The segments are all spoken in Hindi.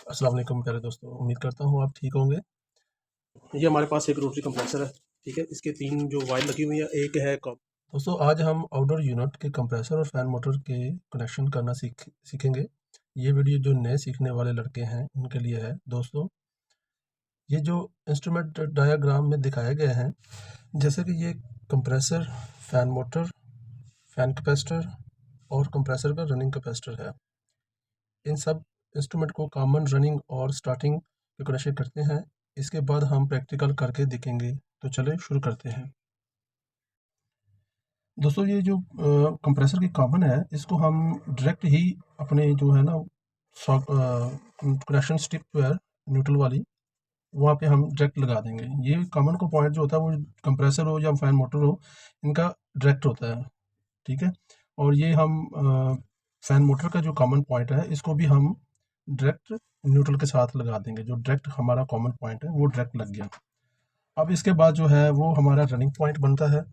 अस्सलाम वालेकुम प्यारे दोस्तों, उम्मीद करता हूँ आप ठीक होंगे। ये हमारे पास एक रोटरी कंप्रेसर है, ठीक है। इसके 3 जो वायर लगी हुई है, एक है कप। दोस्तों आज हम आउटडोर यूनिट के कंप्रेसर और फैन मोटर के कनेक्शन करना सीखेंगे। ये वीडियो जो नए सीखने वाले लड़के हैं उनके लिए है। दोस्तों ये जो इंस्ट्रूमेंट डायग्राम में दिखाए गए हैं, जैसे कि ये compressor, fan motor, fan capacitor और कंप्रेसर का रनिंग कैपेसिटर है। इन सब इंस्ट्रूमेंट को कॉमन रनिंग और स्टार्टिंग के कनेक्शन करते हैं। इसके बाद हम प्रैक्टिकल करके देखेंगे। तो चलें शुरू करते हैं। दोस्तों ये जो कंप्रेसर की कॉमन है, इसको हम डायरेक्ट ही अपने जो है ना कनेक्शन स्टिप जो है न्यूट्रल वाली, वहाँ पे हम डायरेक्ट लगा देंगे। ये कॉमन को पॉइंट जो होता है वो कंप्रेसर हो या फैन मोटर हो, इनका डायरेक्ट होता है, ठीक है। और ये हम फैन मोटर का जो कॉमन पॉइंट है, इसको भी हम डायरेक्ट न्यूट्रल के साथ लगा देंगे। जो डायरेक्ट हमारा कॉमन पॉइंट है वो डायरेक्ट लग गया। अब इसके बाद जो है वो हमारा रनिंग पॉइंट बनता है।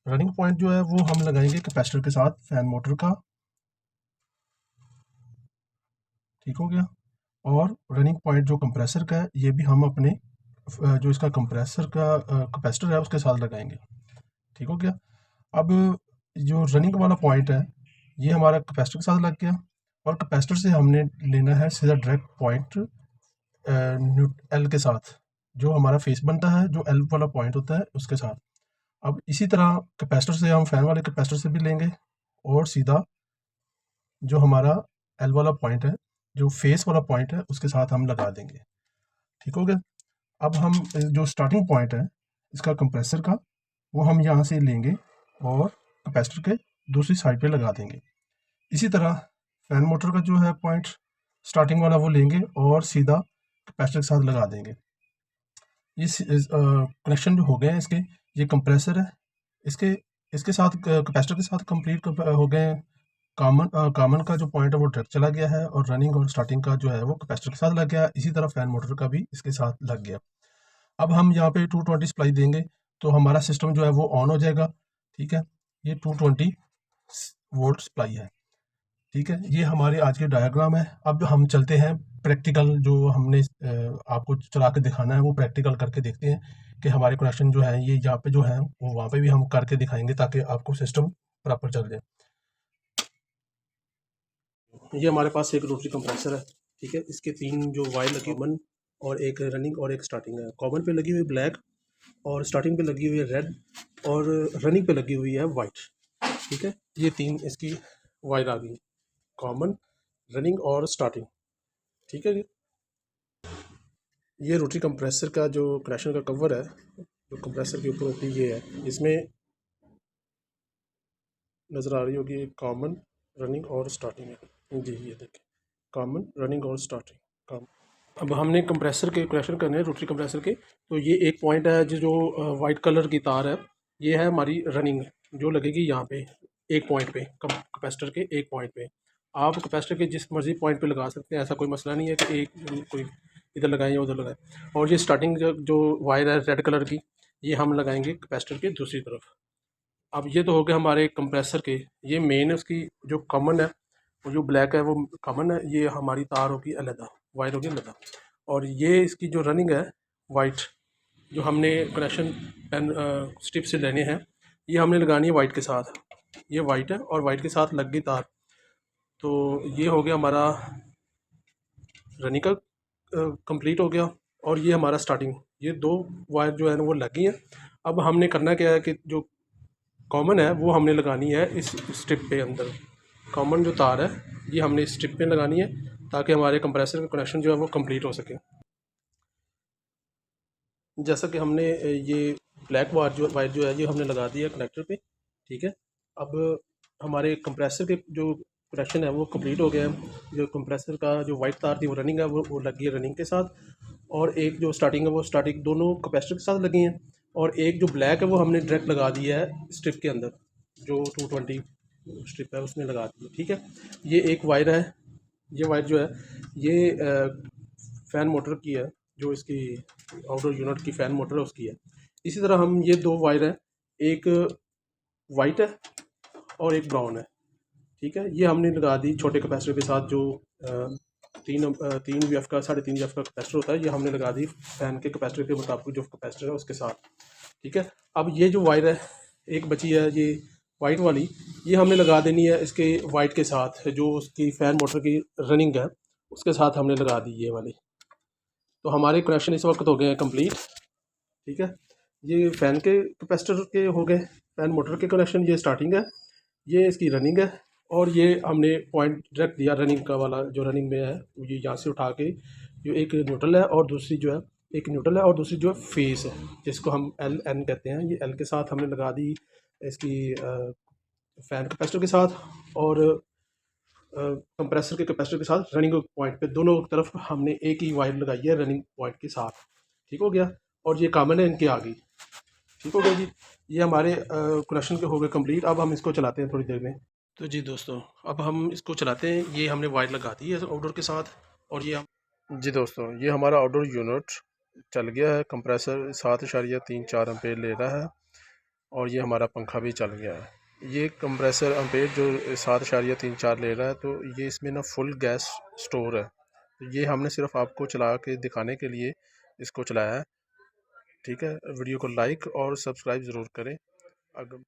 रनिंग पॉइंट जो है वो हम लगाएंगे कैपेसिटर के साथ फैन मोटर का, ठीक हो गया। और रनिंग पॉइंट जो कंप्रेसर का है, ये भी हम अपने जो इसका कंप्रेसर का कैपेसिटर है उसके साथ लगाएंगे, ठीक हो गया। अब जो रनिंग वाला पॉइंट है, ये हमारा कैपेसिटर के साथ लग गया। और कैपेसिटर से हमने लेना है सीधा डायरेक्ट पॉइंट एल के साथ, जो हमारा फेस बनता है, जो एल वाला पॉइंट होता है उसके साथ। अब इसी तरह कैपेसिटर से हम फैन वाले कैपेसिटर से भी लेंगे और सीधा जो हमारा एल वाला पॉइंट है, जो फेस वाला पॉइंट है, उसके साथ हम लगा देंगे, ठीक हो गया। अब हम जो स्टार्टिंग पॉइंट है इसका कंप्रेसर का, वो हम यहाँ से लेंगे और कैपेसिटर के दूसरी साइड पे लगा देंगे। इसी तरह फैन मोटर का जो है पॉइंट स्टार्टिंग वाला, वो लेंगे और सीधा कैपेसिटर के साथ लगा देंगे। इस कनेक्शन जो हो गए हैं इसके, ये कंप्रेसर है, इसके इसके साथ कैपेसिटर के साथ कंप्लीट हो गए हैं। कॉमन का जो पॉइंट है वो डायरेक्ट चला गया है और रनिंग और स्टार्टिंग का जो है वो कैपेसिटर के साथ लग गया। इसी तरह फैन मोटर का भी इसके साथ लग गया। अब हम यहाँ पे 220 सप्लाई देंगे तो हमारा सिस्टम जो है वो ऑन हो जाएगा, ठीक है। ये 220 वोल्ट सप्लाई है, ठीक है। ये हमारे आज के डायग्राम है। अब हम चलते हैं प्रैक्टिकल, जो हमने आपको चला के दिखाना है वो प्रैक्टिकल करके देखते हैं कि हमारे कनेक्शन जो है ये यहाँ पे जो है वो वहाँ पे भी हम करके दिखाएंगे ताकि आपको सिस्टम प्रॉपर चल जाए। ये हमारे पास एक रोटरी कंप्रेसर है, ठीक है। इसके 3 जो वायर लगी, कॉमन और एक रनिंग और एक स्टार्टिंग है। कॉमन पे लगी हुई ब्लैक और स्टार्टिंग पे लगी हुई है रेड और रनिंग पे लगी हुई है वाइट, ठीक है। ये 3 इसकी वायर आ गई, कॉमन, रनिंग और स्टार्टिंग, ठीक है जी। ये रोटरी कंप्रेसर का जो कनेक्शन का कवर है, जो कंप्रेसर के ऊपर होती है, ये है। इसमें नज़र आ रही होगी कॉमन, रनिंग और स्टार्टिंग है जी। ये देखिए कॉमन, रनिंग और स्टार्टिंग, कॉमन। अब हमने कंप्रेसर के कनेक्शन करने हैं रोटरी कंप्रेसर के। तो ये एक पॉइंट है जो वाइट कलर की तार है, ये है हमारी रनिंग, जो लगेगी यहाँ पे एक पॉइंट पे, कैपेसिटर के एक पॉइंट पे। आप कैपेसिटर के जिस मर्जी पॉइंट पे लगा सकते हैं, ऐसा कोई मसला नहीं है कि एक कोई इधर लगाएं या उधर लगाएं। और ये स्टार्टिंग जो वायर है रेड कलर की, ये हम लगाएंगे कैपेसिटर के दूसरी तरफ। अब ये तो हो गए हमारे कंप्रेसर के। ये मेन है, उसकी जो कॉमन है और जो ब्लैक है वो कॉमन है। ये हमारी तार होगी अलग, वायर होगी अलग। और ये इसकी जो रनिंग है वाइट, जो हमने कनेक्शन पेन स्ट्रिप से लेने हैं, ये हमने लगानी है वाइट के साथ। ये वाइट है और वाइट के साथ लग गई तार। तो ये हो गया हमारा रनिंग का कंप्लीट हो गया। और ये हमारा स्टार्टिंग, ये 2 वायर जो है ना वो लगी हैं। अब हमने करना क्या है कि जो कॉमन है वो हमने लगानी है इस स्ट्रिप पे अंदर। कॉमन जो तार है ये हमने इस स्ट्रिप पे लगानी है ताकि हमारे कंप्रेसर का कनेक्शन जो है वो कंप्लीट हो सके। जैसा कि हमने ये ब्लैक वायर जो है ये हमने लगा दी है कनेक्टर पे, ठीक है। अब हमारे कंप्रेसर के जो कनेक्शन है वो कंप्लीट हो गया है। जो कंप्रेसर का जो वाइट तार थी वो रनिंग है, वो लगी है रनिंग के साथ। और एक जो स्टार्टिंग है वो स्टार्टिंग दोनों कैपेसिटर के साथ लगी हैं। और एक जो ब्लैक है वो हमने डायरेक्ट लगा दिया है स्ट्रिप के अंदर, जो 220 स्ट्रिप है उसमें लगा दी है, ठीक है। ये एक वायर है, ये वायर जो है ये फ़ैन मोटर की है, जो इसकी आउटडोर यूनिट की फ़ैन मोटर है उसकी है। इसी तरह हम ये 2 वायर हैं, एक वाइट है और एक ब्राउन है, ठीक है। ये हमने लगा दी छोटे कैपेसिटर के साथ, जो 3 VF का 3.5 VF का कैपेसिटर होता है, ये हमने लगा दी फ़ैन के कैपेसिटर के मुताबिक जो कैपेसिटर है उसके साथ। ठीक है, अब ये जो वायर है एक बची है ये वाइट वाली, ये हमने लगा देनी है इसके वाइट के साथ, जो उसकी फ़ैन मोटर की रनिंग है उसके साथ हमने लगा दी ये वाली। तो हमारे कनेक्शन इस वक्त हो गए हैं कंप्लीट। ठीक है, ये फ़ैन के कैपेसिटर के हो गए, फ़ैन मोटर के कनेक्शन, ये स्टार्टिंग है, ये इसकी रनिंग है, और ये हमने पॉइंट डायरेक्ट दिया रनिंग का वाला, जो रनिंग में है ये यहाँ से उठा के, जो एक न्यूट्रल है और दूसरी जो है, एक न्यूट्रल है और दूसरी जो है फेस है, जिसको हम एल एन कहते हैं, ये एल के साथ हमने लगा दी इसकी फ़ैन कैपेसिटर के साथ, और कंप्रेसर के कैपेसिटर के साथ रनिंग पॉइंट पे दोनों तरफ हमने एक ही वायर लगाई है रनिंग पॉइंट के साथ। ठीक हो गया, और ये कॉमन है इनके आगे। ठीक हो गया जी, ये हमारे कनेक्शन के हो गए कंप्लीट। अब हम इसको चलाते हैं थोड़ी देर में। तो जी दोस्तों, अब हम इसको चलाते हैं, ये हमने वायर लगा दी है आउटडोर के साथ, और ये हम जी दोस्तों, ये हमारा आउटडोर यूनिट चल गया है, कंप्रेसर 7.34 एम्पेयर ले रहा है, और ये हमारा पंखा भी चल गया है। ये कंप्रेसर एम्पेयर जो 7.34 ले रहा है, तो ये इसमें ना फुल गैस स्टोर है, तो ये हमने सिर्फ आपको चला के दिखाने के लिए इसको चलाया है। ठीक है, वीडियो को लाइक और सब्सक्राइब ज़रूर करें। अगर